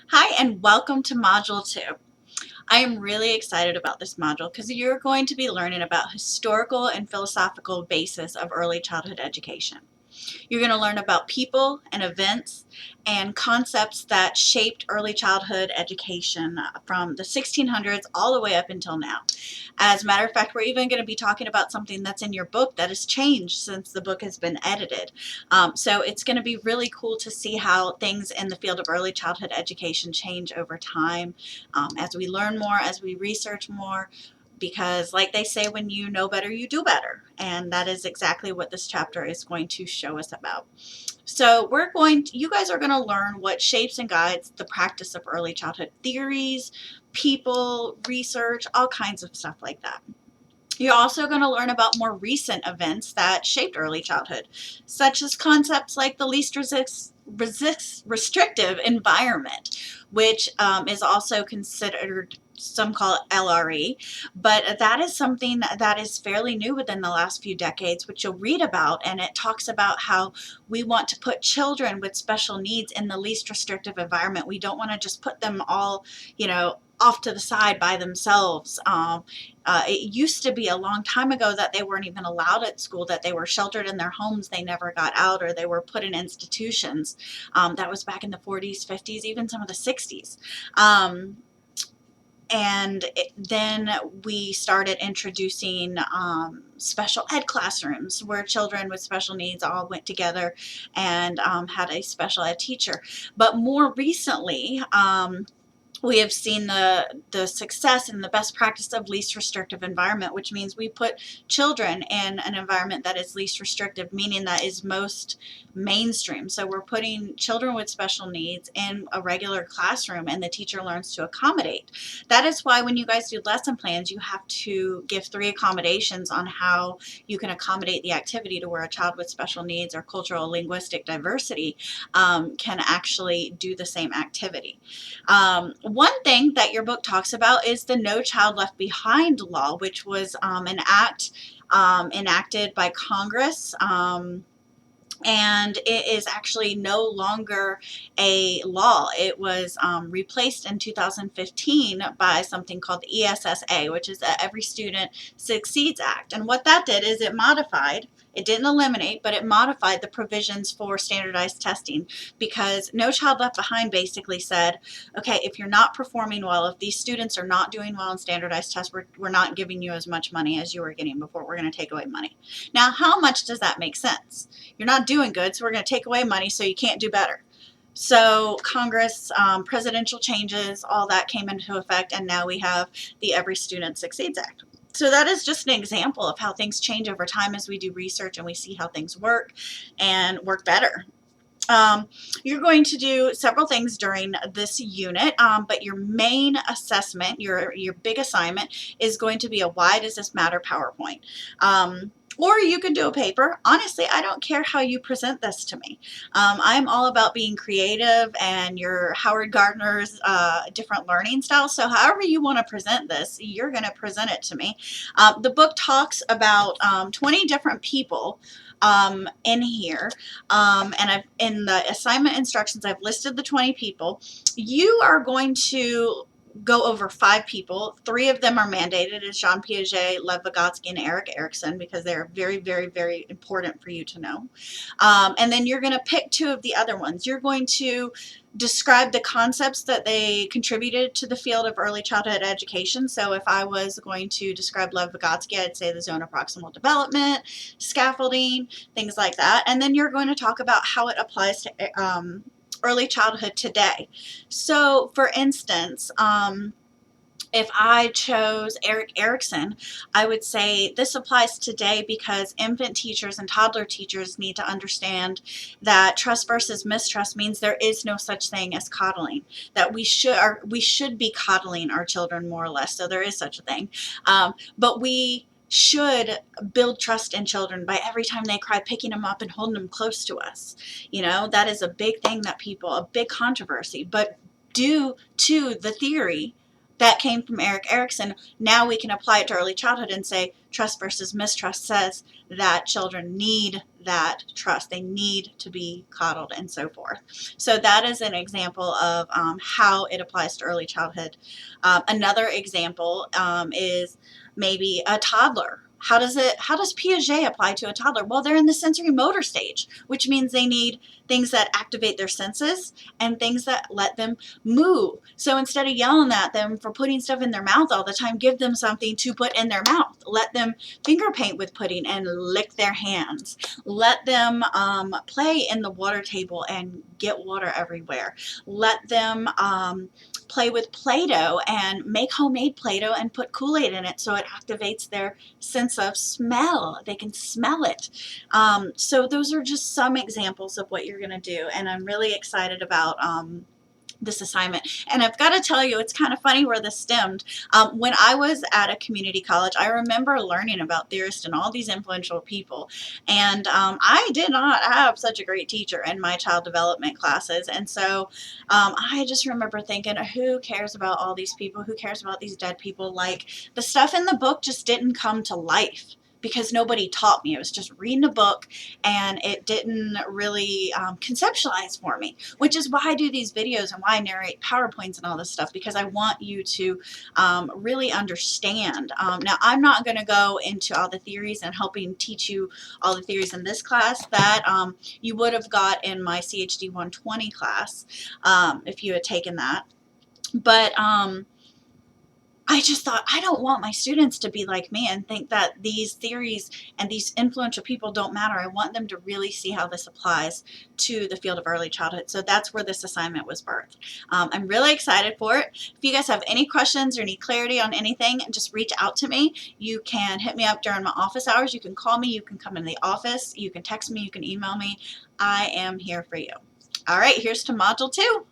Hi, and welcome to Module 2. I am really excited about this module because you're going to be learning about historical and philosophical basis of early childhood education. You're going to learn about people and events and concepts that shaped early childhood education from the 1600s all the way up until now. As a matter of fact, we're even going to be talking about something that's in your book that has changed since the book has been edited. So it's going to be really cool to see how things in the field of early childhood education change over time as we learn more, as we research more, because like they say, when you know better, you do better. And that is exactly what this chapter is going to show us about. So you guys are going to learn what shapes and guides the practice of early childhood theories, people, research, all kinds of stuff like that. You're also going to learn about more recent events that shaped early childhood, such as concepts like the least restrictive environment, which is also considered, some call it LRE, but that is something that is fairly new within the last few decades, which you'll read about, and it talks about how we want to put children with special needs in the least restrictive environment. We don't want to just put them all, off to the side by themselves. It used to be a long time ago that they weren't even allowed at school, that they were sheltered in their homes, they never got out, or they were put in institutions. That was back in the 40s, 50s, even some of the 60s. Then we started introducing special ed classrooms where children with special needs all went together and had a special ed teacher. But more recently, we have seen the success and the best practice of least restrictive environment, which means we put children in an environment that is least restrictive, meaning that is most mainstream. So we're putting children with special needs in a regular classroom and the teacher learns to accommodate. That is why when you guys do lesson plans, you have to give 3 accommodations on how you can accommodate the activity to where a child with special needs or cultural linguistic diversity can actually do the same activity. One thing that your book talks about is the No Child Left Behind law, which was an act enacted by Congress. And it is actually no longer a law. It was replaced in 2015 by something called the ESSA, which is the Every Student Succeeds Act. And what that did is it didn't eliminate, but it modified the provisions for standardized testing, because No Child Left Behind basically said, okay, if you're not performing well, if these students are not doing well in standardized tests, we're not giving you as much money as you were getting before. We're going to take away money. Now, how much does that make sense? You're not doing good, so we're going to take away money so you can't do better. So Congress, presidential changes, all that came into effect, and now we have the Every Student Succeeds Act. So that is just an example of how things change over time as we do research and we see how things work and work better. You're going to do several things during this unit, but your main assessment, your big assignment, is going to be a Why Does This Matter PowerPoint. Or you can do a paper. Honestly, I don't care how you present this to me. I'm all about being creative and your Howard Gardner's different learning styles. So however you want to present this, you're going to present it to me. The book talks about 20 different people in here, and in the assignment instructions, I've listed the 20 people. You are going to go over 5 people. 3 of them are mandated, is Jean Piaget, Lev Vygotsky, and Erik Erikson, because they're very, very, very important for you to know. And then you're going to pick 2 of the other ones. You're going to describe the concepts that they contributed to the field of early childhood education. So if I was going to describe Lev Vygotsky, I'd say the zone of proximal development, scaffolding, things like that. And then you're going to talk about how it applies to early childhood today. So for instance, if I chose Erik Erikson, I would say this applies today because infant teachers and toddler teachers need to understand that trust versus mistrust means there is no such thing as coddling, that we should be coddling our children more or less. So there is such a thing. But we should build trust in children by every time they cry, picking them up and holding them close to us. That is a big thing a big controversy, but due to the theory that came from Erik Erikson, now we can apply it to early childhood and say trust versus mistrust says that children need that trust. They need to be coddled and so forth. So that is an example of how it applies to early childhood. Another example is maybe a toddler. How does Piaget apply to a toddler? Well, they're in the sensory motor stage, which means they need things that activate their senses and things that let them move. So instead of yelling at them for putting stuff in their mouth all the time, give them something to put in their mouth. Let them finger paint with pudding and lick their hands. Let them play in the water table and get water everywhere. Let them play with Play-Doh and make homemade Play-Doh and put Kool-Aid in it so it activates their sense of smell. They can smell it. So those are just some examples of what you're going to do, and I'm really excited about this assignment. And I've got to tell you, it's kind of funny where this stemmed. When I was at a community college, I remember learning about theorists and all these influential people. And I did not have such a great teacher in my child development classes. And so I just remember thinking, who cares about all these people? Who cares about these dead people? Like, the stuff in the book just didn't come to life because nobody taught me. It was just reading a book, and it didn't really conceptualize for me, which is why I do these videos and why I narrate PowerPoints and all this stuff, because I want you to really understand. Now, I'm not going to go into all the theories and helping teach you all the theories in this class that you would have got in my CHD 120 class if you had taken that. But I just thought, I don't want my students to be like me and think that these theories and these influential people don't matter. I want them to really see how this applies to the field of early childhood. So that's where this assignment was birthed. I'm really excited for it. If you guys have any questions or need clarity on anything, just reach out to me. You can hit me up during my office hours. You can call me. You can come in the office. You can text me. You can email me. I am here for you. All right, here's to Module 2.